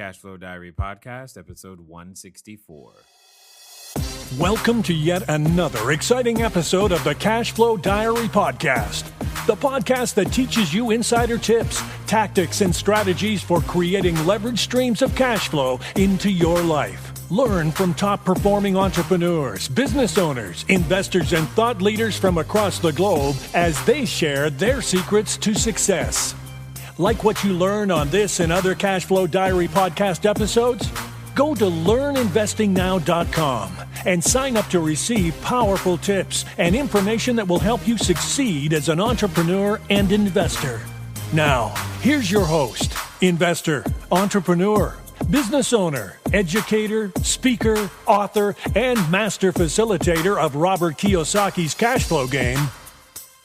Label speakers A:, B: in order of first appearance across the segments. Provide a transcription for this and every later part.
A: Cashflow Diary Podcast, episode 164.
B: Welcome to yet another exciting episode of the Cashflow Diary Podcast, the podcast that teaches you insider tips, tactics, and strategies for creating leverage streams of cash flow into your life. Learn from top-performing entrepreneurs, business owners, investors, and thought leaders from across the globe as they share their secrets to success. Like what you learn on this and other Cashflow Diary podcast episodes? Go to learninvestingnow.com and sign up to receive powerful tips and information that will help you succeed as an entrepreneur and investor. Now, here's your host, investor, entrepreneur, business owner, educator, speaker, author, and master facilitator of Robert Kiyosaki's cash flow game,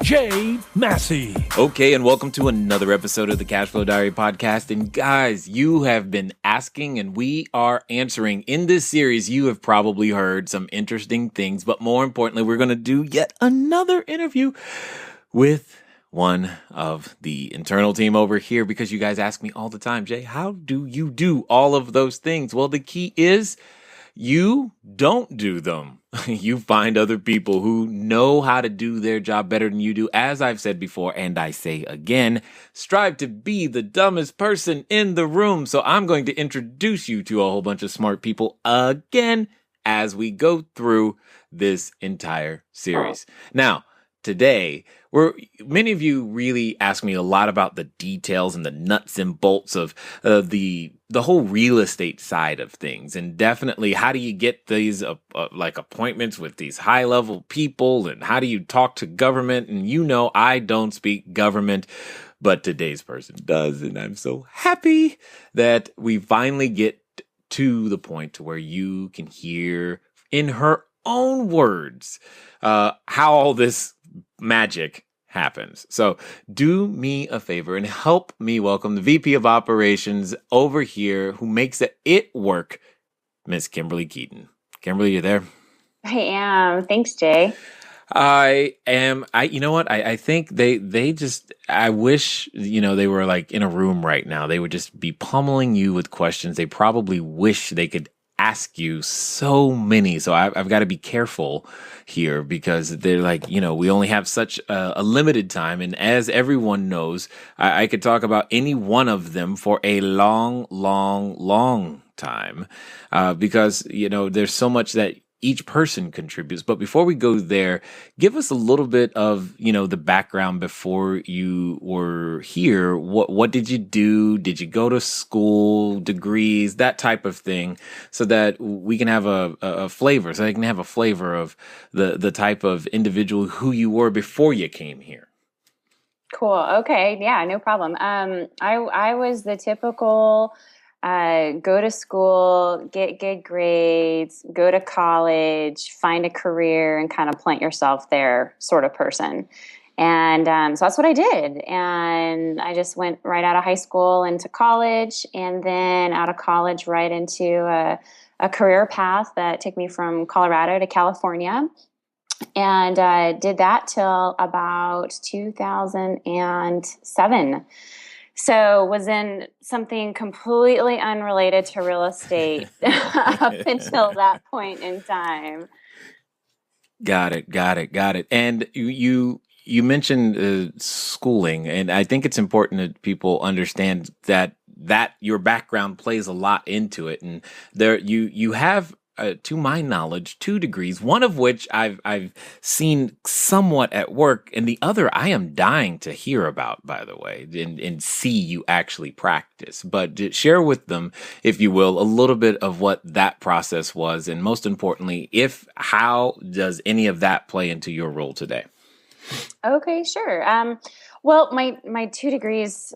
B: Jay Massey.
A: Okay, and welcome to another episode of the Cashflow Diary Podcast. And guys, you have been asking and we are answering. In this series, you have probably heard some interesting things, but more importantly, we're going to do yet another interview with one of the internal team over here, because you guys ask me all the time, Jay, how do you do all of those things? Well, the key is you don't do them. You find other people who know how to do their job better than you do. As I've said before, and I say again, strive to be the dumbest person in the room. So I'm going to introduce you to a whole bunch of smart people again as we go through this entire series. Now, today, many of you really ask me a lot about the details and the nuts and bolts of the whole real estate side of things, and definitely how do you get these like appointments with these high level people, and how do you talk to government? And you know, I don't speak government, but today's person does, and I'm so happy that we finally get to the point to where you can hear in her own words how all this magic happens. So do me a favor and help me welcome the VP of Operations over here who makes it work, Miss KimBerly Keyton. KimBerly, you there?
C: I am. Thanks, Jay.
A: I am. You know what? I think they just, I wish, they were like in a room right now. They would just be pummeling you with questions. They probably wish they could ask you so many. So I've got to be careful here, because they're like, we only have such a limited time. And as everyone knows, I could talk about any one of them for a long, long, long time, because, there's so much that each person contributes. But before we go there, give us a little bit of, the background before you were here. What did you do? Did you go to school, degrees, that type of thing, so that we can have a flavor, so I can have a flavor of the type of individual who you were before you came here.
C: Cool. Okay. Yeah, no problem. I was the typical go to school, get good grades, go to college, find a career, and kind of plant yourself there sort of person. And so that's what I did. And I just went right out of high school into college, and then out of college right into a career path that took me from Colorado to California. And did that till about 2007. So was in something completely unrelated to real estate up until that point in time.
A: Got it. And you mentioned schooling, and I think it's important that people understand that your background plays a lot into it. And there you have, to my knowledge, 2 degrees, one of which I've seen somewhat at work, and the other I am dying to hear about, by the way, and see you actually practice. But share with them, if you will, a little bit of what that process was, and most importantly, how does any of that play into your role today?
C: Okay, sure. Well, my 2 degrees,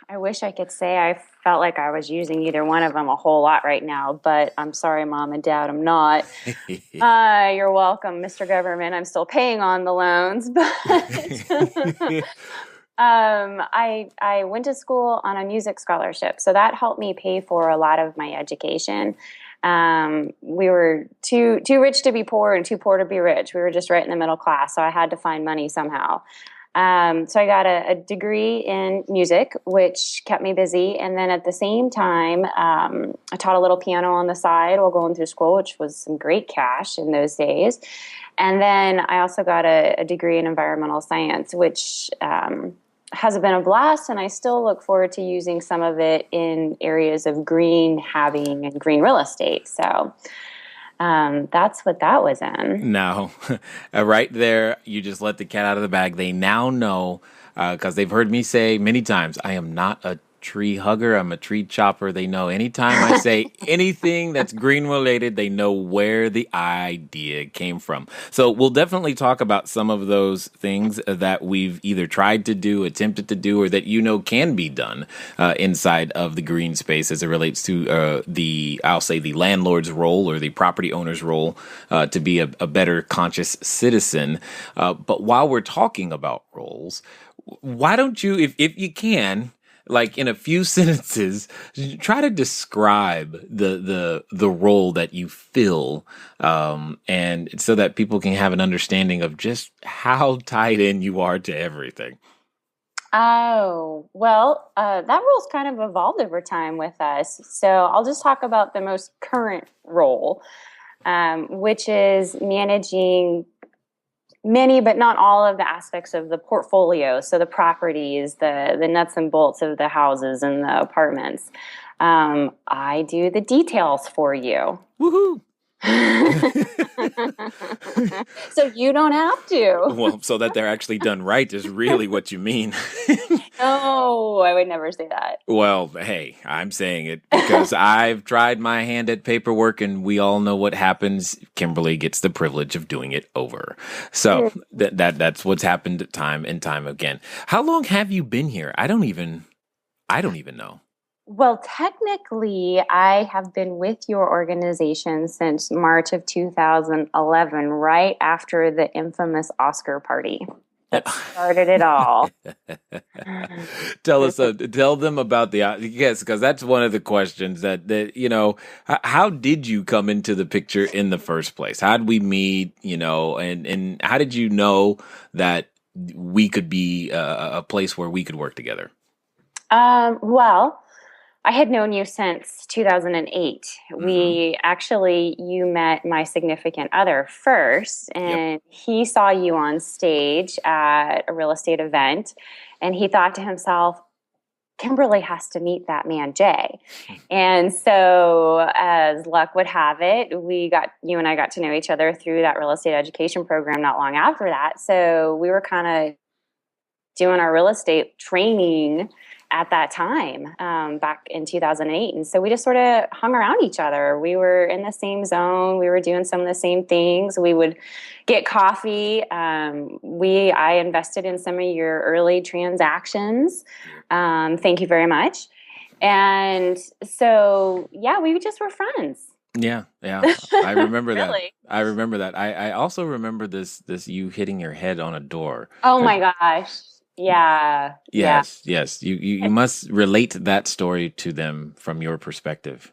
C: I wish I could say I felt like I was using either one of them a whole lot right now, but I'm sorry, Mom and Dad, I'm not. You're welcome, Mr. Government. I'm still paying on the loans, but I went to school on a music scholarship, so that helped me pay for a lot of my education. We were too rich to be poor and too poor to be rich. We were just right in the middle class, so I had to find money somehow. So I got a degree in music, which kept me busy. And then at the same time, I taught a little piano on the side while going through school, which was some great cash in those days. And then I also got a degree in environmental science, which has been a blast. And I still look forward to using some of it in areas of green having and green real estate. So that's what that was in.
A: Now, right there, you just let the cat out of the bag. They now know, because they've heard me say many times, I am not a tree hugger. I'm a tree chopper. They know anytime I say anything that's green related, they know where the idea came from. So we'll definitely talk about some of those things that we've either tried to do, attempted to do, or that can be done inside of the green space as it relates to I'll say the landlord's role or the property owner's role to be a better conscious citizen. But while we're talking about roles, why don't you, if you can, like in a few sentences, try to describe the role that you fill, and so that people can have an understanding of just how tied in you are to everything.
C: Oh, well, that role's kind of evolved over time with us. So I'll just talk about the most current role, which is managing many, but not all of the aspects of the portfolio. So the properties, the nuts and bolts of the houses and the apartments. I do the details for you.
A: Woohoo!
C: So you don't have to.
A: Well, so that they're actually done right is really what you mean.
C: No, I would never say that.
A: Well, hey, I'm saying it because I've tried my hand at paperwork, and we all know what happens. KimBerly gets the privilege of doing it over. So that's what's happened time and time again. How long have you been here? I don't even know.
C: Well, technically, I have been with your organization since March of 2011, right after the infamous Oscar party that started it all.
A: Tell them about yes, because that's one of the questions that how did you come into the picture in the first place? How did we meet? And how did you know that we could be a place where we could work together?
C: Well, I had known you since 2008. Mm-hmm. You met my significant other first, and he saw you on stage at a real estate event, and he thought to himself, KimBerly has to meet that man, Jay. And so, as luck would have it, you and I got to know each other through that real estate education program not long after that. So we were kind of doing our real estate training at that time, back in 2008. And so we just sort of hung around each other. We were in the same zone. We were doing some of the same things. We would get coffee. I invested in some of your early transactions. Thank you very much. And so, we just were friends.
A: Yeah. I remember
C: Really?
A: that. I remember that. I also remember this you hitting your head on a door.
C: Oh my gosh. Yeah.
A: Yes. You must relate that story to them from your perspective.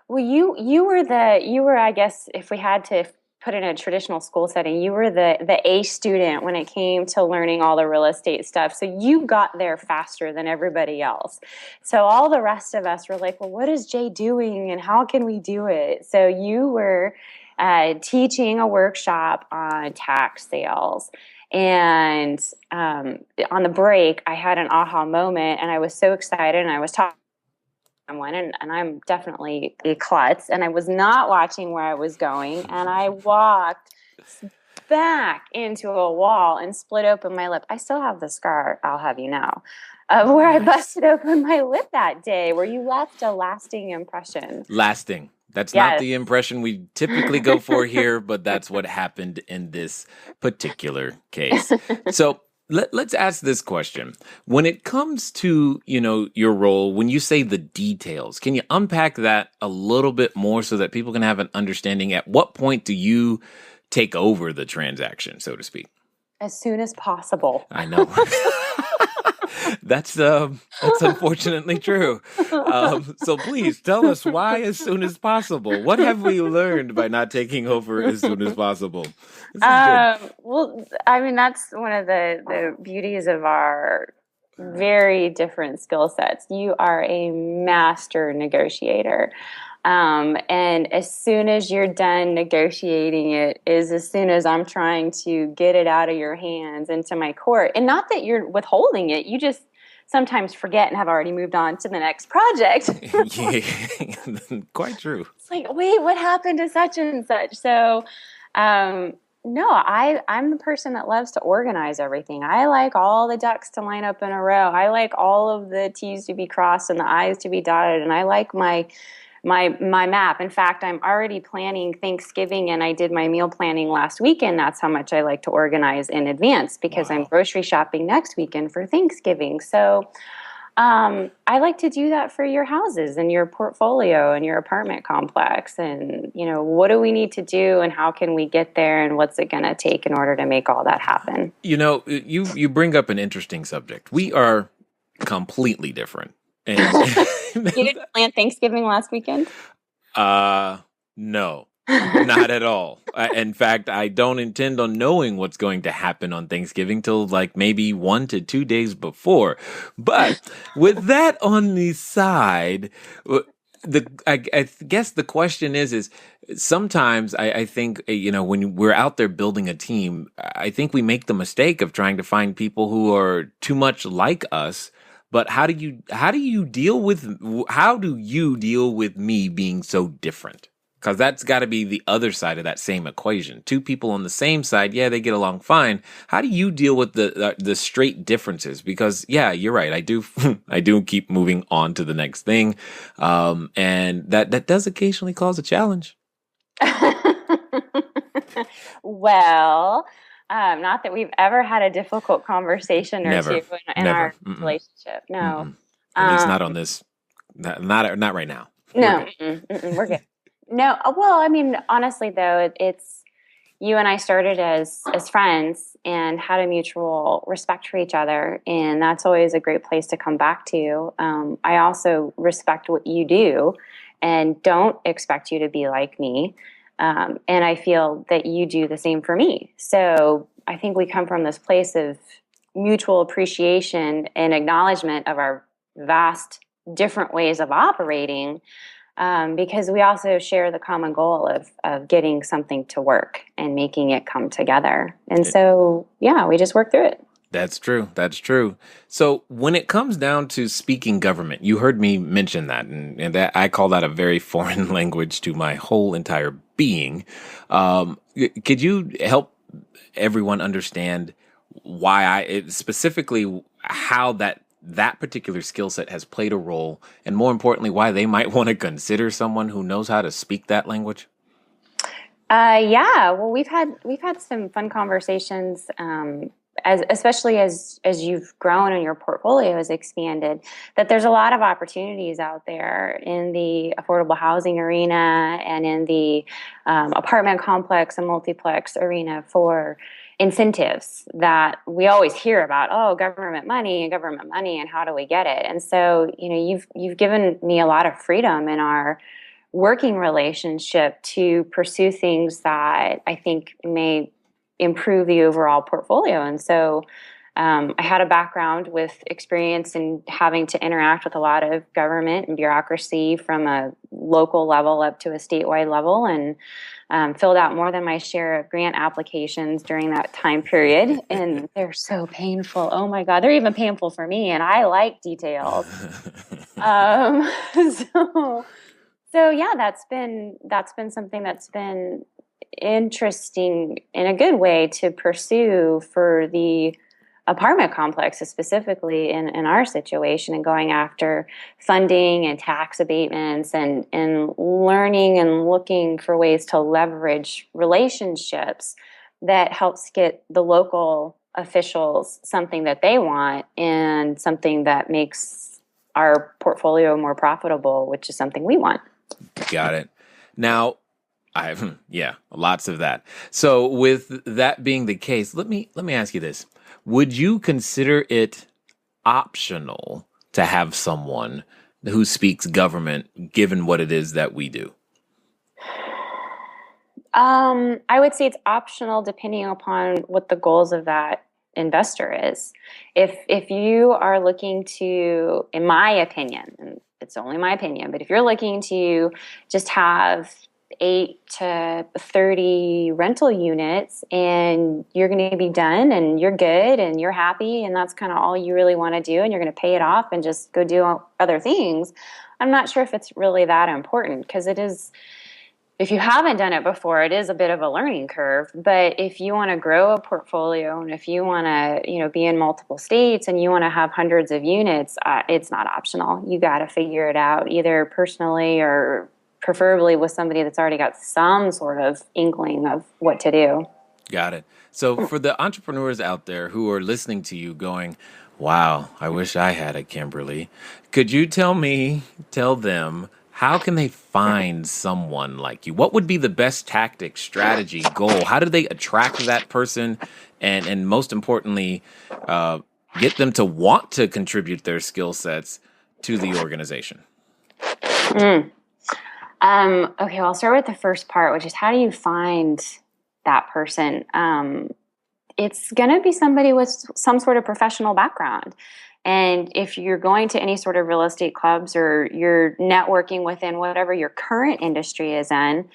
C: Well, you were, I guess, if we had to put in a traditional school setting, you were the A student when it came to learning all the real estate stuff. So you got there faster than everybody else. So all the rest of us were like, well, what is Jay doing and how can we do it? So you were teaching a workshop on tax sales. And on the break, I had an aha moment, and I was so excited, and I was talking to someone, and I'm definitely a klutz, and I was not watching where I was going, and I walked back into a wall and split open my lip. I still have the scar, I'll have you know, where I busted open my lip that day, where you left a lasting impression.
A: Lasting. That's not the impression we typically go for here, but that's what happened in this particular case. So let's ask this question. When it comes to, your role, when you say the details, can you unpack that a little bit more so that people can have an understanding? At what point do you take over the transaction, so to speak?
C: As soon as possible.
A: I know. That's unfortunately true. So please tell us why as soon as possible. What have we learned by not taking over as soon as possible? This is good.
C: Well, I mean, that's one of the beauties of our very different skill sets. You are a master negotiator. And as soon as you're done negotiating it is as soon as I'm trying to get it out of your hands into my court. And not that you're withholding it, you just sometimes forget and have already moved on to the next project.
A: Yeah, quite true.
C: It's like, wait, what happened to such and such? So, no, I'm the person that loves to organize everything. I like all the ducks to line up in a row. I like all of the T's to be crossed and the I's to be dotted. And I like my map. In fact, I'm already planning Thanksgiving, and I did my meal planning last weekend. That's how much I like to organize in advance because I'm grocery shopping next weekend for Thanksgiving. So I like to do that for your houses and your portfolio and your apartment complex. And, what do we need to do and how can we get there and what's it going to take in order to make all that happen?
A: You bring up an interesting subject. We are completely different. And
C: you didn't plan Thanksgiving last weekend?
A: No, not at all. In fact, I don't intend on knowing what's going to happen on Thanksgiving till like maybe 1 to 2 days before. But with that on the side, I guess the question is sometimes I think, when we're out there building a team, I think we make the mistake of trying to find people who are too much like us. But how do you deal with me being so different? Because that's got to be the other side of that same equation. Two people on the same side, yeah, they get along fine. How do you deal with the straight differences? Because yeah, you're right. I do keep moving on to the next thing, and that does occasionally cause a challenge.
C: Well. Not that we've ever had a difficult conversation or two in our relationship. No.
A: At least not on this. Not right now.
C: No, we're good. No. Well, I mean, honestly, though, it's you and I started as friends and had a mutual respect for each other, and that's always a great place to come back to. I also respect what you do, and don't expect you to be like me. And I feel that you do the same for me. So I think we come from this place of mutual appreciation and acknowledgement of our vast different ways of operating, because we also share the common goal of getting something to work and making it come together. And so, yeah, we just work through it.
A: That's true. That's true. So when it comes down to speaking government, you heard me mention that, and that I call that a very foreign language to my whole entire being. Could you help everyone understand why specifically how that particular skill set has played a role, and more importantly, why they might want to consider someone who knows how to speak that language?
C: Yeah. Well, we've had some fun conversations. Especially as you've grown and your portfolio has expanded, that there's a lot of opportunities out there in the affordable housing arena and in the apartment complex and multiplex arena for incentives that we always hear about. Oh, government money, and how do we get it? And so, you've given me a lot of freedom in our working relationship to pursue things that I think may improve the overall portfolio. And so I had a background with experience in having to interact with a lot of government and bureaucracy from a local level up to a statewide level, and filled out more than my share of grant applications during that time period. And they're so painful. Oh my God, they're even painful for me. And I like details. So yeah, that's been something that's been interesting in a good way to pursue for the apartment complexes, specifically in our situation, and going after funding and tax abatements and learning and looking for ways to leverage relationships that helps get the local officials something that they want and something that makes our portfolio more profitable, which is something we want.
A: Got it. Now, lots of that. So with that being the case, let me ask you this. Would you consider it optional to have someone who speaks government, given what it is that we do?
C: I would say it's optional depending upon what the goals of that investor is. If you are looking to, in my opinion, and it's only my opinion, but if you're looking to just have 8 to 30 rental units and you're going to be done and you're good and you're happy and that's kind of all you really want to do and you're going to pay it off and just go do other things, I'm not sure if it's really that important, because it is, if you haven't done it before, it is a bit of a learning curve. But if you want to grow a portfolio and if you want to, be in multiple states and you want to have hundreds of units, it's not optional. You got to figure it out either personally or preferably with somebody that's already got some sort of inkling of what to do.
A: Got it. So for the entrepreneurs out there who are listening to you going, wow, I wish I had a KimBerly, could you tell them, how can they find someone like you? What would be the best tactic, strategy, goal? How do they attract that person? And most importantly, get them to want to contribute their skill sets to the organization?
C: Okay, well, I'll start with the first part, which is how do you find that person? It's going to be somebody with some sort of professional background. And if you're going to any sort of real estate clubs or you're networking within whatever your current industry is in,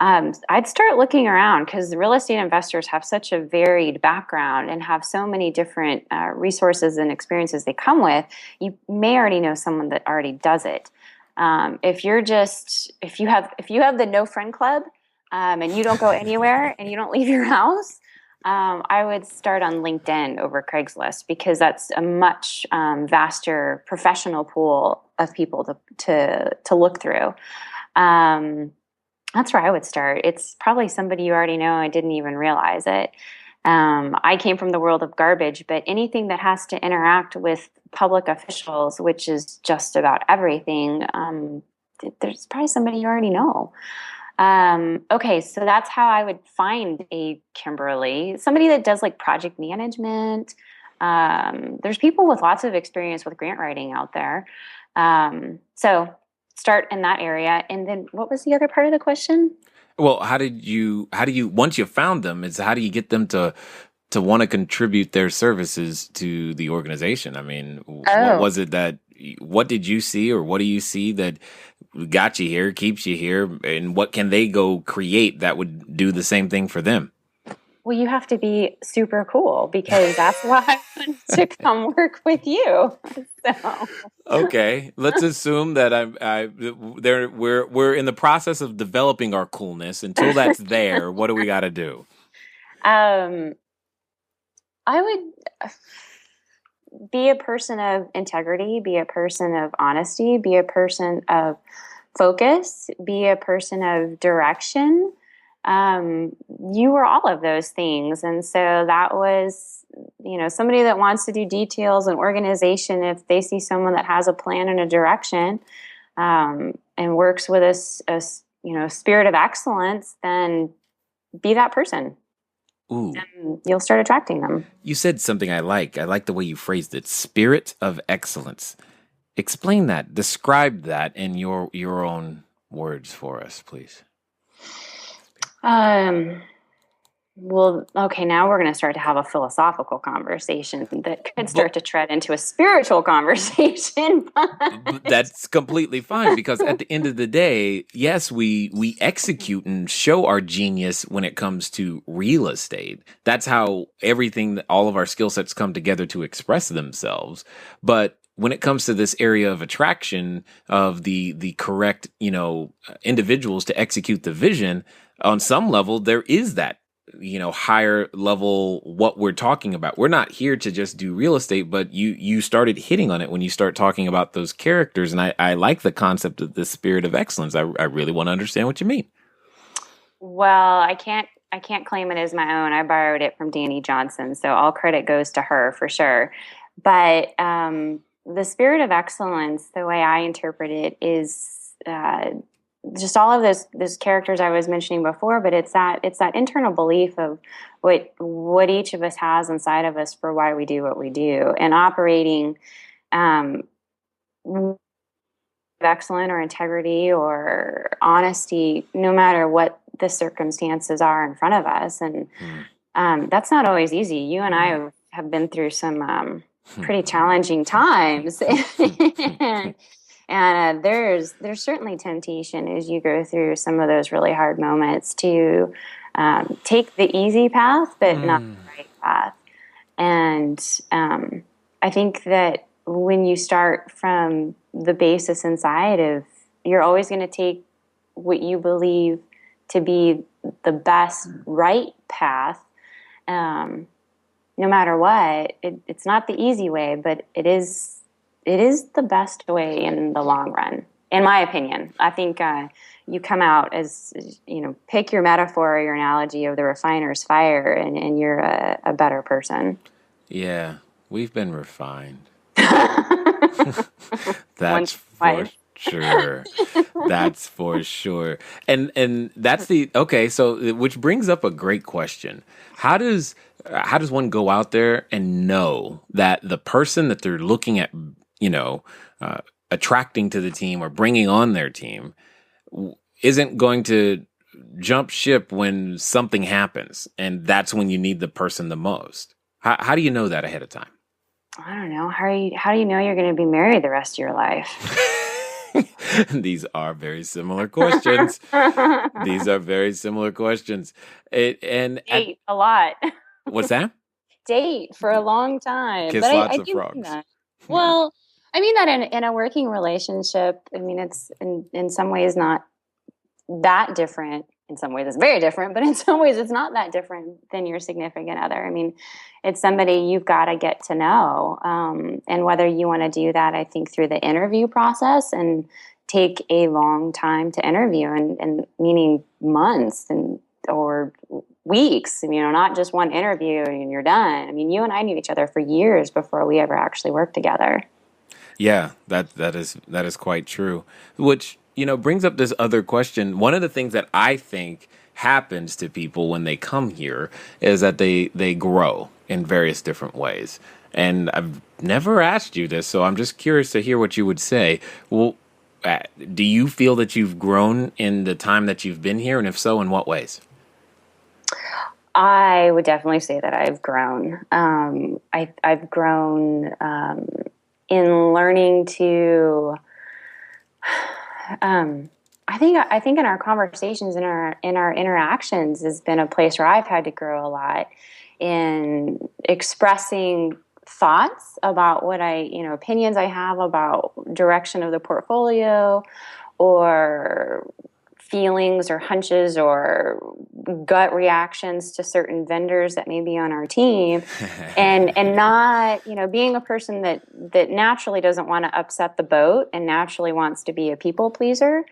C: I'd start looking around, because the real estate investors have such a varied background and have so many different resources and experiences they come with. You may already know someone that already does it. If you have the no friend club and you don't go anywhere and you don't leave your house, I would start on LinkedIn over Craigslist, because that's a much vaster professional pool of people to look through. That's where I would start. It's probably somebody you already know. I didn't even realize it. I came from the world of garbage, but anything that has to interact with public officials, which is just about everything, there's probably somebody you already know. Okay, so that's how I would find a KimBerly, somebody that does like project management. There's people with lots of experience with grant writing out there. So start in that area. And then what was the other part of the question?
A: Well, how do you, once you found them, how do you get them to want to contribute their services to the organization? I mean, what did you see, or what do you see that got you here, keeps you here, and what can they go create that would do the same thing for them?
C: Well, you have to be super cool, because that's why I wanted to come work with you. So.
A: Okay, let's assume that we're in the process of developing our coolness. Until that's there, what do we got to do?
C: I would be a person of integrity, be a person of honesty, be a person of focus, be a person of direction. You were all of those things. And so that was, somebody that wants to do details and organization. If they see someone that has a plan and a direction, and works with a spirit of excellence, then be that person.
A: Ooh.
C: And you'll start attracting them.
A: You said something I like. I like the way you phrased it. Spirit of excellence. Explain that. Describe that in your own words for us, please.
C: Well, okay, now we're going to start to have a philosophical conversation that could start to tread into a spiritual conversation.
A: But that's completely fine, because at the end of the day, yes, we execute and show our genius when it comes to real estate. That's how all of our skill sets come together to express themselves. But when it comes to this area of attraction of the correct, individuals to execute the vision, on some level, there is that, higher level, what we're talking about. We're not here to just do real estate, but you started hitting on it when you start talking about those characters. And I like the concept of the spirit of excellence. I really want to understand what you mean.
C: Well, I can't claim it as my own. I borrowed it from Danny Johnson, so all credit goes to her for sure. But the spirit of excellence, the way I interpret it, is just all of those characters I was mentioning before, but it's that internal belief of what each of us has inside of us for why we do what we do, and operating with excellence or integrity or honesty, no matter what the circumstances are in front of us. And that's not always easy. You and I have been through some pretty challenging times. And there's certainly temptation as you go through some of those really hard moments to take the easy path, but not the right path. And I think that when you start from the basis inside of, you're always going to take what you believe to be the best right path, no matter what. It's not the easy way, but it is the best way in the long run, in my opinion. I think you come out as, pick your metaphor or your analogy of the refiner's fire, and you're a better person.
A: Yeah, we've been refined. That's for sure. That's for sure. And that's okay, so which brings up a great question. How does one go out there and know that the person that they're looking at, attracting to the team or bringing on their team isn't going to jump ship when something happens, and that's when you need the person the most? How do you know that ahead of time?
C: I don't know. How do you know you're going to be married the rest of your life?
A: These are very similar questions. These are very similar questions.
C: Date a lot.
A: What's that?
C: Date for a long time.
A: Kiss
C: but
A: lots
C: I
A: of
C: do
A: frogs.
C: mean that. Well, I mean that in a working relationship. I mean, it's in some ways not that different. In some ways it's very different, but in some ways it's not that different than your significant other. I mean, it's somebody you've got to get to know. And whether you want to do that, I think, through the interview process and take a long time to interview, and meaning months or weeks, not just one interview and you're done. I mean, you and I knew each other for years before we ever actually worked together.
A: Yeah, that is quite true. Which, brings up this other question. One of the things that I think happens to people when they come here is that they grow in various different ways. And I've never asked you this, so I'm just curious to hear what you would say. Well, do you feel that you've grown in the time that you've been here? And if so, in what ways?
C: I would definitely say that I've grown. I've grown in learning to. I think in our conversations, in our interactions, has been a place where I've had to grow a lot in expressing thoughts about what opinions I have about direction of the portfolio, or feelings or hunches or gut reactions to certain vendors that may be on our team, and not, being a person that naturally doesn't want to upset the boat and naturally wants to be a people pleaser.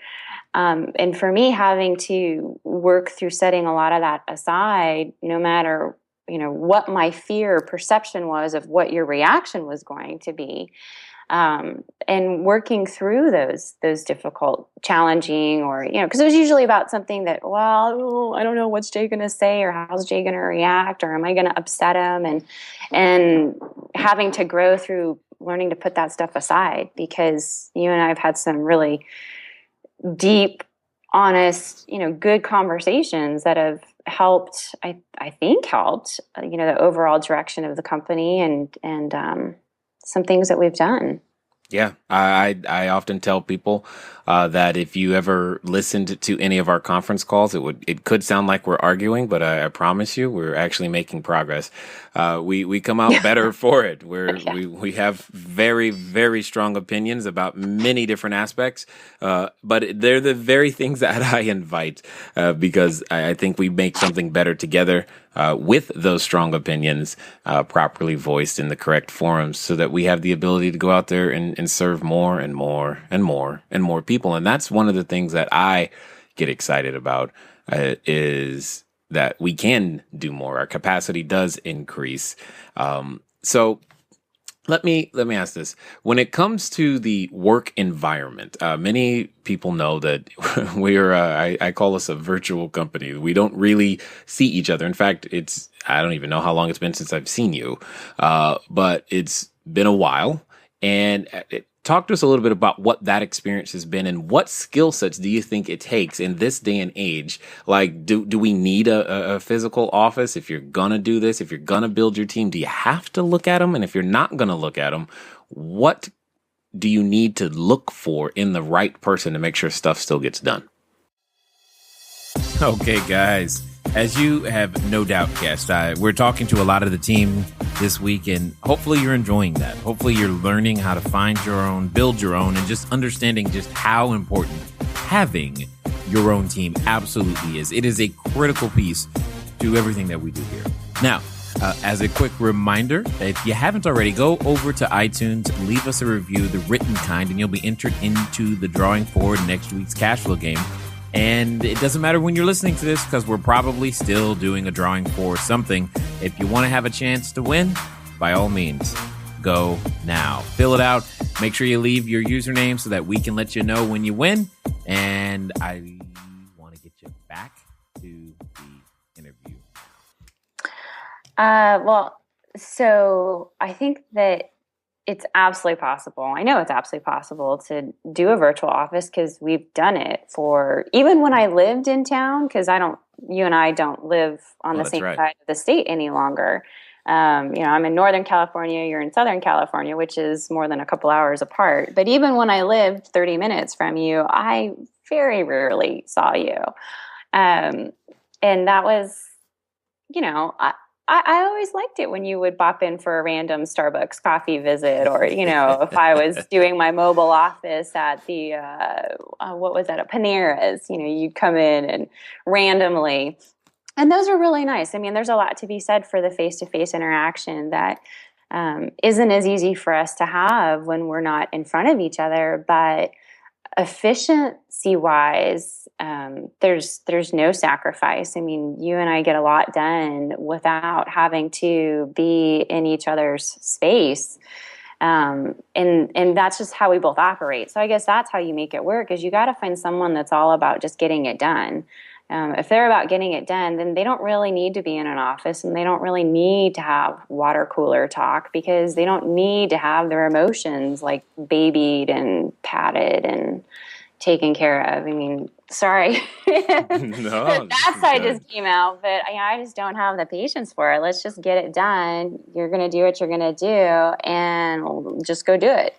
C: And for me, having to work through setting a lot of that aside, no matter, what my fear or perception was of what your reaction was going to be. And working through those difficult, challenging, or, because it was usually about something that, well, I don't know what's Jay going to say, or how's Jay going to react, or am I going to upset him? And having to grow through learning to put that stuff aside, because you and I have had some really deep, honest, good conversations that have helped, I think helped, the overall direction of the company and some things that we've done.
A: Yeah, I often tell people that if you ever listened to any of our conference calls, it could sound like we're arguing, but I promise you, we're actually making progress. We come out better for it. We have very, very strong opinions about many different aspects, but they're the very things that I invite because I think we make something better together with those strong opinions properly voiced in the correct forums, so that we have the ability to go out there and serve more and more and more and more people. And that's one of the things that I get excited about, is that we can do more. Our capacity does increase. So Let me ask this. When it comes to the work environment, many people know that we're I call us a virtual company. We don't really see each other. In fact, I don't even know how long it's been since I've seen you, but it's been a while. And talk to us a little bit about what that experience has been and what skill sets do you think it takes in this day and age? Like, do we need a physical office if you're going to do this? If you're going to build your team, do you have to look at them? And if you're not going to look at them, what do you need to look for in the right person to make sure stuff still gets done? Okay, guys. As you have no doubt guessed, we're talking to a lot of the team this week, and hopefully you're enjoying that. Hopefully you're learning how to find your own, build your own, and just understanding just how important having your own team absolutely is. It is a critical piece to everything that we do here. Now, as a quick reminder, if you haven't already, go over to iTunes, leave us a review, the written kind, and you'll be entered into the drawing for next week's Cashflow game. And it doesn't matter when you're listening to this because we're probably still doing a drawing for something. If you want to have a chance to win, by all means, go now. Fill it out. Make sure you leave your username so that we can let you know when you win. And I want to get you back to the interview.
C: So I think that it's absolutely possible. I know it's absolutely possible to do a virtual office because we've done it for, even when I lived in town, because you and I don't live on the same side of the state any longer. I'm in Northern California, you're in Southern California, which is more than a couple hours apart. But even when I lived 30 minutes from you, I very rarely saw you. And that was, I always liked it when you would bop in for a random Starbucks coffee visit, or, if I was doing my mobile office at the, what was that, at Panera's, you'd come in and randomly. And those are really nice. I mean, there's a lot to be said for the face-to-face interaction that isn't as easy for us to have when we're not in front of each other. But efficiency-wise, there's no sacrifice. I mean, you and I get a lot done without having to be in each other's space. And that's just how we both operate. So I guess that's how you make it work, is you got to find someone that's all about just getting it done. If they're about getting it done, then they don't really need to be in an office, and they don't really need to have water cooler talk, because they don't need to have their emotions like babied and patted and taken care of. I mean, sorry.
A: No,
C: that side just came out, but I just don't have the patience for it. Let's just get it done. You're going to do what you're going to do, and just go do it.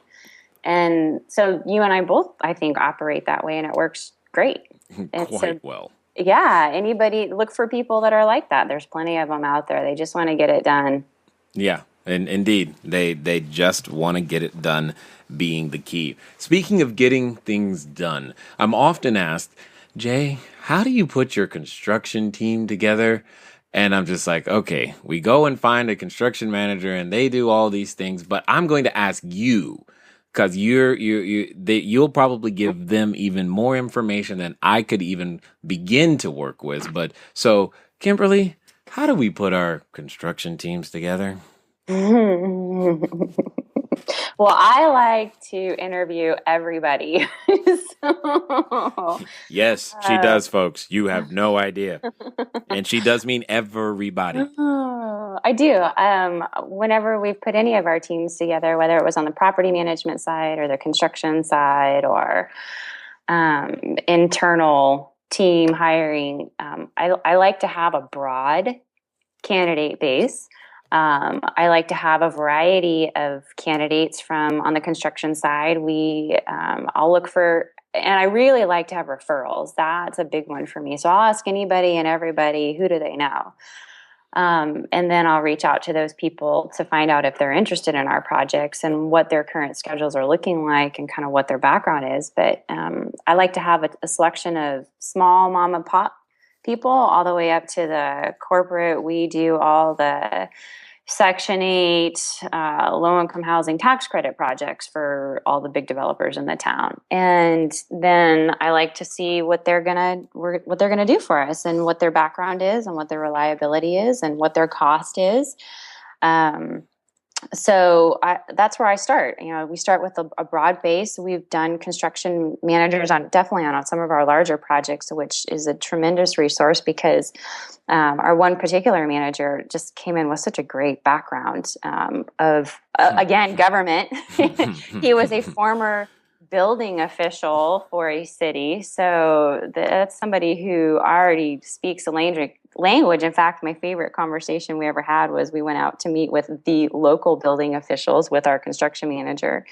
C: And so you and I both, I think, operate that way, and it works great.
A: Quite well.
C: Yeah, anybody, look for people that are like that. There's plenty of them out there. They just want to get it done.
A: Yeah, and indeed, they just want to get it done, being the key. Speaking of getting things done, I'm often asked, Jay, how do you put your construction team together? And I'm just like, okay, we go and find a construction manager and they do all these things, but I'm going to ask you, because you'll probably give them even more information than I could even begin to work with. But so, KimBerly, how do we put our construction teams together?
C: Well, I like to interview everybody.
A: Yes, she does, folks. You have no idea. And she does mean everybody.
C: I do. Whenever we've put any of our teams together, whether it was on the property management side or the construction side or internal team hiring, I like to have a broad candidate base. I like to have a variety of candidates from on the construction side. I'll look for, and I really like to have referrals. That's a big one for me. So I'll ask anybody and everybody, who do they know? And then I'll reach out to those people to find out if they're interested in our projects and what their current schedules are looking like and kind of what their background is. But I like to have a selection of small mom and pop people all the way up to the corporate. We do all the Section 8 low-income housing tax credit projects for all the big developers in the town. And then I like to see what they're gonna do for us, and what their background is, and what their reliability is, and what their cost is. So that's where I start. We start with a broad base. We've done construction managers definitely on some of our larger projects, which is a tremendous resource because our one particular manager just came in with such a great background of, again, government. He was a former building official for a city. So that's somebody who already speaks the language. In fact, my favorite conversation we ever had was we went out to meet with the local building officials with our construction manager.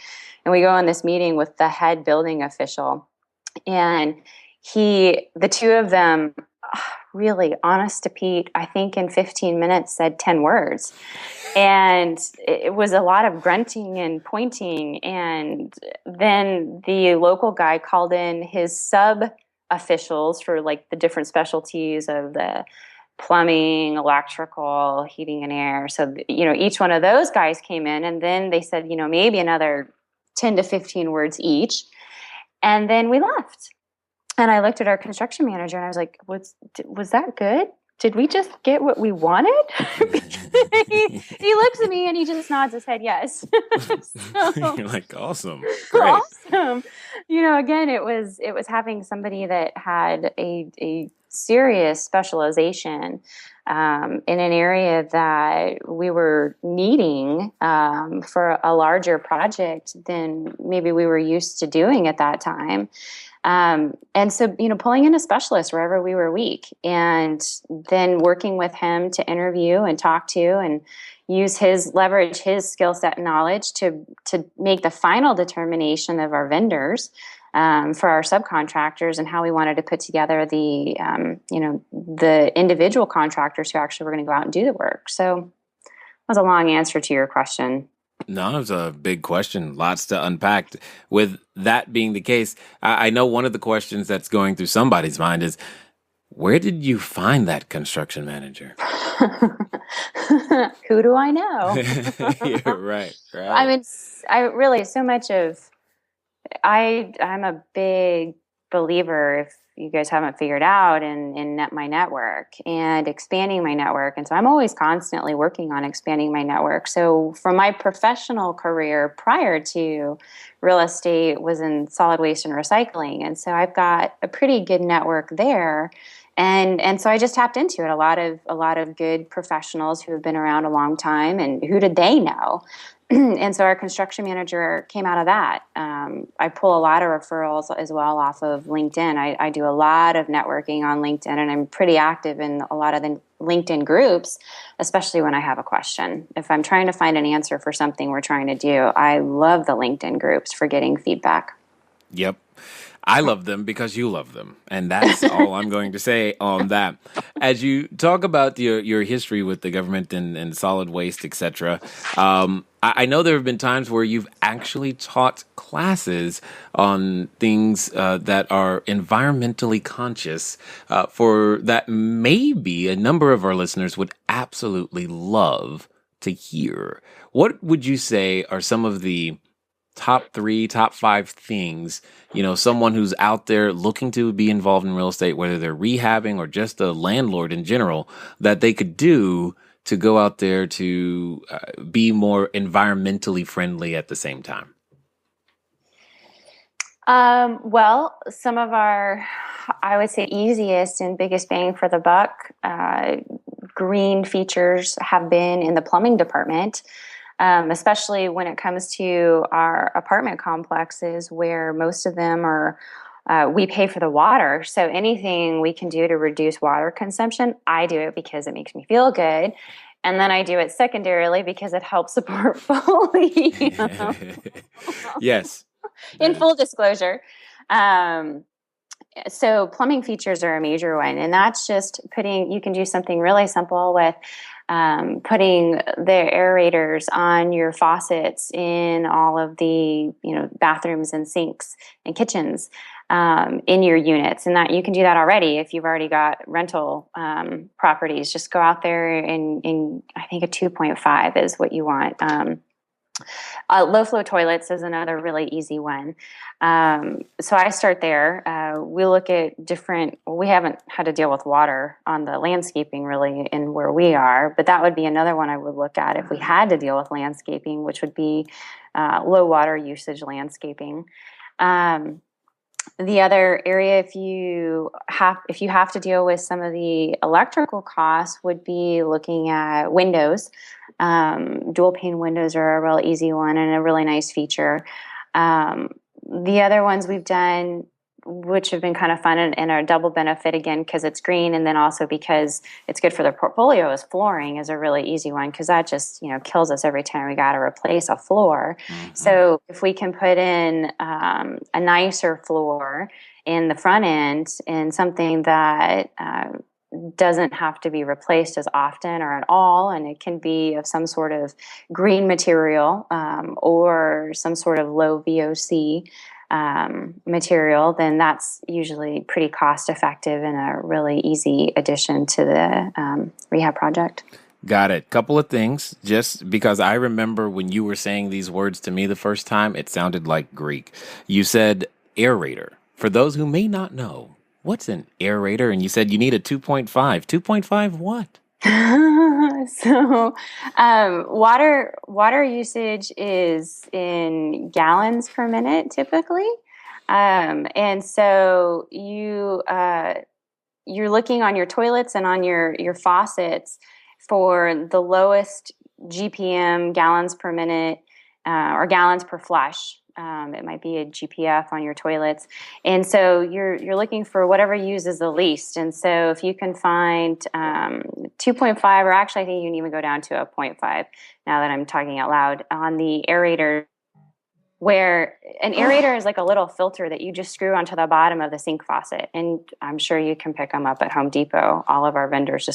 C: And we go on this meeting with the head building official. And the two of them, really honest to Pete, I think in 15 minutes said 10 words. And it was a lot of grunting and pointing. And then the local guy called in his sub officials for like the different specialties of the plumbing, electrical, heating and air. So, each one of those guys came in, and then they said, maybe another 10 to 15 words each. And then we left. And I looked at our construction manager and I was like, was that good? Did we just get what we wanted? he looks at me and he just nods his head yes.
A: So, you're like, awesome. Great.
C: Awesome. Again, it was having somebody that had a serious specialization in an area that we were needing for a larger project than maybe we were used to doing at that time. And so, pulling in a specialist wherever we were weak, and then working with him to interview and talk to and leverage his skill set and knowledge to make the final determination of our vendors for our subcontractors and how we wanted to put together the individual contractors who actually were going to go out and do the work. So that was a long answer to your question.
A: No, it's a big question. Lots to unpack. With that being the case, I know one of the questions that's going through somebody's mind is, where did you find that construction manager?
C: Who do I know?
A: Yeah, right.
C: I mean, I'm a big believer, if you guys haven't figured out, in my network and expanding my network. And so I'm always constantly working on expanding my network. So from my professional career prior to real estate was in solid waste and recycling. And so I've got a pretty good network there. And so I just tapped into it. A lot of good professionals who have been around a long time, and who did they know? And so our construction manager came out of that. I pull a lot of referrals as well off of LinkedIn. I do a lot of networking on LinkedIn, and I'm pretty active in a lot of the LinkedIn groups, especially when I have a question. If I'm trying to find an answer for something we're trying to do, I love the LinkedIn groups for getting feedback.
A: Yep. I love them because you love them. And that's all I'm going to say on that. As you talk about your history with the government and solid waste, etc., I know there have been times where you've actually taught classes on things that are environmentally conscious for that maybe a number of our listeners would absolutely love to hear. What would you say are some of the top 3, top 5 things, someone who's out there looking to be involved in real estate, whether they're rehabbing or just a landlord in general, that they could do to go out there to be more environmentally friendly at the same time?
C: Well, some of our, I would say, easiest and biggest bang for the buck green features have been in the plumbing department. Especially when it comes to our apartment complexes, where most of them are, we pay for the water. So anything we can do to reduce water consumption, I do it because it makes me feel good. And then I do it secondarily because it helps the portfolio.
A: Yes.
C: In full disclosure. So plumbing features are a major one. And that's just you can do something really simple with putting the aerators on your faucets in all of the bathrooms and sinks and kitchens in your units, and that you can do that already if you've already got rental properties. Just go out there and I think a 2.5 is what you want Low flow toilets is another really easy one. So I start there. We look at we haven't had to deal with water on the landscaping really in where we are, but that would be another one I would look at if we had to deal with landscaping, which would be low water usage landscaping. The other area, if you have to deal with some of the electrical costs, would be looking at windows. Dual pane windows are a real easy one and a really nice feature. The other ones we've done, which have been kind of fun and are a double benefit again because it's green, and then also because it's good for the portfolio, is flooring is a really easy one because that just kills us every time we got to replace a floor. Mm-hmm. So if we can put in a nicer floor in the front end and something that doesn't have to be replaced as often or at all, and it can be of some sort of green material or some sort of low VOC material, then that's usually pretty cost effective and a really easy addition to the rehab project.
A: Got it. Couple of things, just because I remember when you were saying these words to me the first time, it sounded like Greek. You said aerator. For those who may not know, what's an aerator? And you said you need a 2.5. 2.5 what?
C: So water usage is in gallons per minute typically. And so you're looking on your toilets and on your faucets for the lowest GPM, gallons per minute, or gallons per flush. It might be a GPF on your toilets. And so you're looking for whatever uses the least. And so if you can find 2.5, or actually I think you can even go down to a 0.5 now that I'm talking out loud, on the aerator, where an aerator is like a little filter that you just screw onto the bottom of the sink faucet. And I'm sure you can pick them up at Home Depot. All of our vendors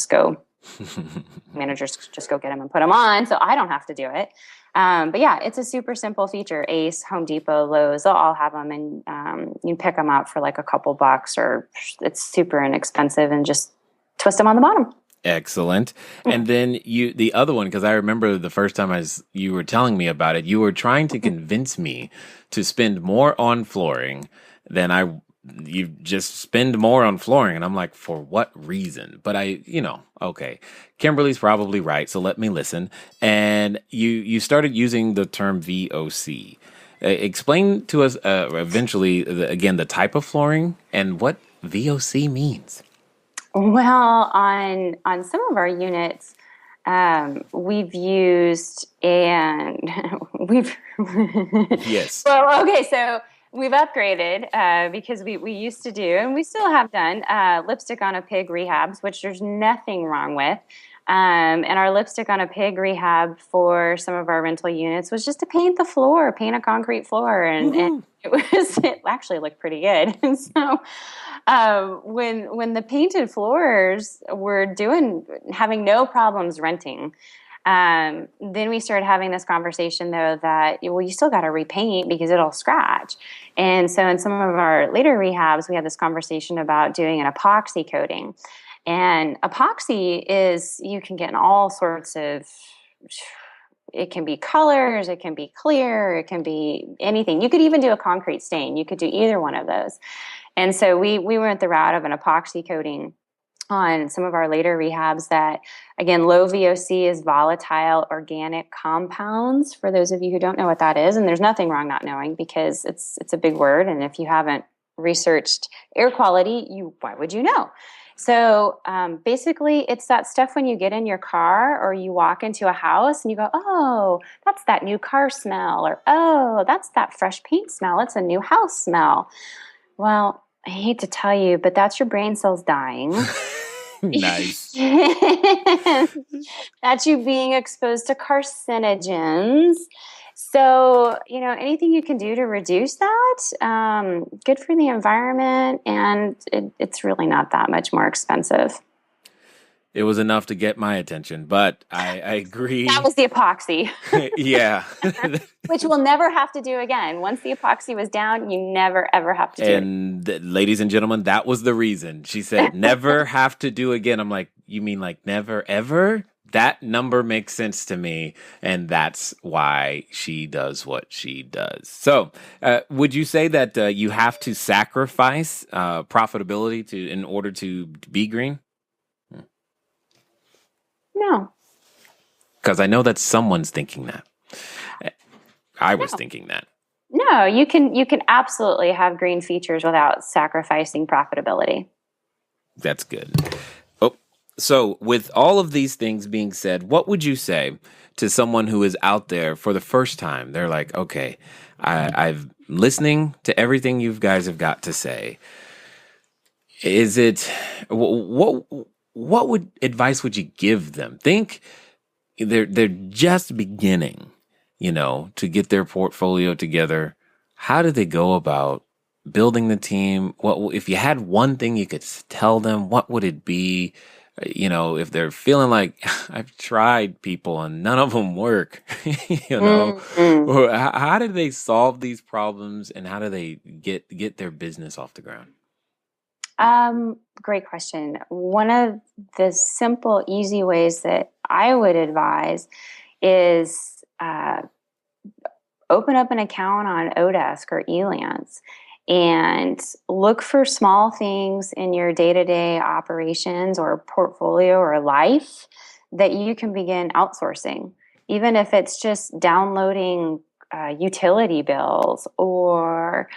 C: managers just go get them and put them on, so I don't have to do it. But yeah, it's a super simple feature. Ace, Home Depot, Lowe's, they'll all have them, and you can pick them up for like a couple bucks, or it's super inexpensive, and just twist them on the bottom.
A: Excellent. And then the other one, because I remember the first time you were telling me about it, you were trying to convince me to spend more on flooring than you just spend more on flooring. And I'm like, for what reason? But okay, KimBerly's probably right. So let me listen. And you started using the term VOC. Explain to us eventually, again, the type of flooring and what VOC means.
C: Well, on some of our units, we've used
A: Yes.
C: Well, okay, so we've upgraded because we used to do, and we still have done, lipstick on a pig rehabs, which there's nothing wrong with. And our lipstick on a pig rehab for some of our rental units was just to paint a concrete floor, and it actually looked pretty good. And so when the painted floors were having no problems renting, then we started having this conversation though that, you still got to repaint because it'll scratch. And so in some of our later rehabs, we had this conversation about doing an epoxy coating. And epoxy you can get in all sorts of, it can be colors, it can be clear, it can be anything. You could even do a concrete stain. You could do either one of those. And so we went the route of an epoxy coating on some of our later rehabs that, again, low VOC is volatile organic compounds, for those of you who don't know what that is. And there's nothing wrong not knowing, because it's a big word. And if you haven't researched air quality, why would you know? So basically, it's that stuff when you get in your car or you walk into a house and you go, oh, that's that new car smell, or oh, that's that fresh paint smell. It's a new house smell. Well, I hate to tell you, but that's your brain cells dying.
A: Nice.
C: That's you being exposed to carcinogens. So, anything you can do to reduce that, good for the environment, and it's really not that much more expensive.
A: It was enough to get my attention, but I agree.
C: That was the epoxy.
A: Yeah.
C: Which we'll never have to do again. Once the epoxy was down, you never, ever have to do it.
A: And ladies and gentlemen, that was the reason. She said, never have to do again. I'm like, you mean like never, ever? That number makes sense to me, and that's why she does what she does. So, would you say that you have to sacrifice profitability in order to be green?
C: No.
A: Because I know that someone's thinking that. I was thinking that.
C: No, you can absolutely have green features without sacrificing profitability.
A: That's good. Oh, so with all of these things being said, what would you say to someone who is out there for the first time? They're like, okay, I've listening to everything you guys have got to say. Is it what advice would you give them? Think they're just beginning, to get their portfolio together. How do they go about building the team? What if you had one thing you could tell them? What would it be? If they're feeling like I've tried people and none of them work,
C: Mm-hmm.
A: how do they solve these problems and how do they get their business off the ground?
C: Great question. One of the simple, easy ways that I would advise is open up an account on Odesk or Elance and look for small things in your day-to-day operations or portfolio or life that you can begin outsourcing, even if it's just downloading utility bills or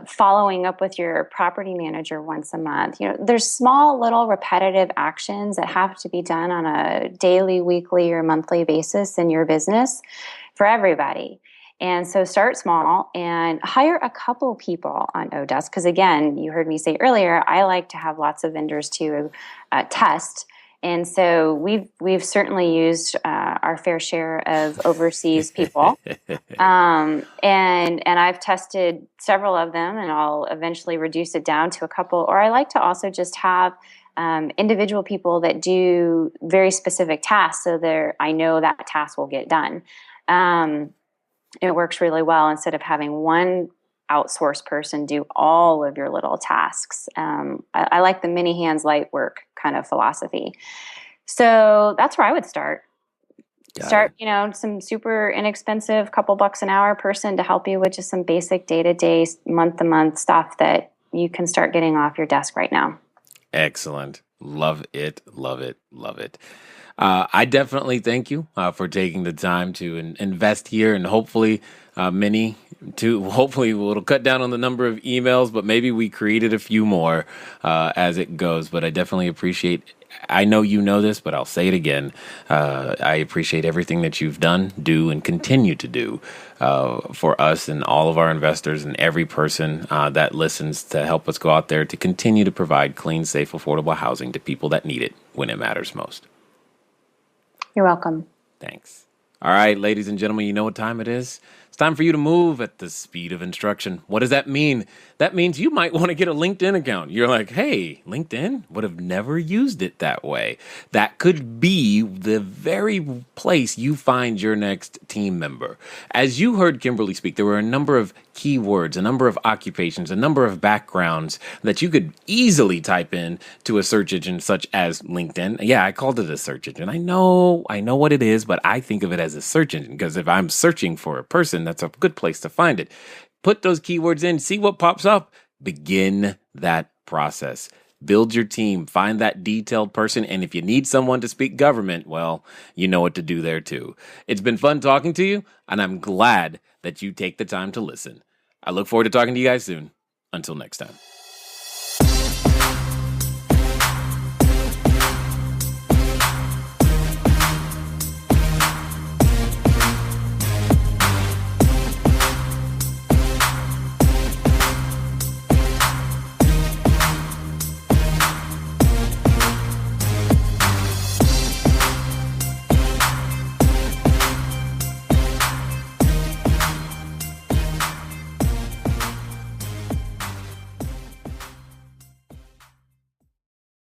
C: following up with your property manager once a month. There's small little repetitive actions that have to be done on a daily, weekly, or monthly basis in your business for everybody. And so start small and hire a couple people on Odesk. Because again, you heard me say earlier, I like to have lots of vendors to test. And so we've certainly used our fair share of overseas people, and I've tested several of them, and I'll eventually reduce it down to a couple. Or I like to also just have individual people that do very specific tasks, so I know that task will get done. It works really well instead of having one outsourced person do all of your little tasks. I like the many hands light work kind of philosophy. So that's where I would start. Start, some super inexpensive, couple bucks an hour person to help you with just some basic day-to-day, month-to-month stuff that you can start getting off your desk right now.
A: Excellent. Love it. Love it. Love it. I definitely thank you for taking the time to invest here, and hopefully hopefully it'll cut down on the number of emails, but maybe we created a few more as it goes. But I definitely appreciate, I know you know this, but I'll say it again. I appreciate everything that you've done, do, and continue to do for us and all of our investors and every person that listens to help us go out there to continue to provide clean, safe, affordable housing to people that need it when it matters most.
C: You're welcome.
A: Thanks. All right, ladies and gentlemen, you know what time it is? It's time for you to move at the speed of instruction. What does that mean? That means you might want to get a LinkedIn account. You're like, hey, LinkedIn would have never used it that way. That could be the very place you find your next team member. As you heard KimBerly speak, there were a number of keywords, a number of occupations, a number of backgrounds that you could easily type in to a search engine such as LinkedIn. Yeah, I called it a search engine. I know what it is, but I think of it as a search engine because if I'm searching for a person, that's a good place to find it. Put those keywords in, see what pops up, begin that process. Build your team, find that detailed person, and if you need someone to speak government, well, you know what to do there too. It's been fun talking to you, and I'm glad that you take the time to listen. I look forward to talking to you guys soon. Until next time.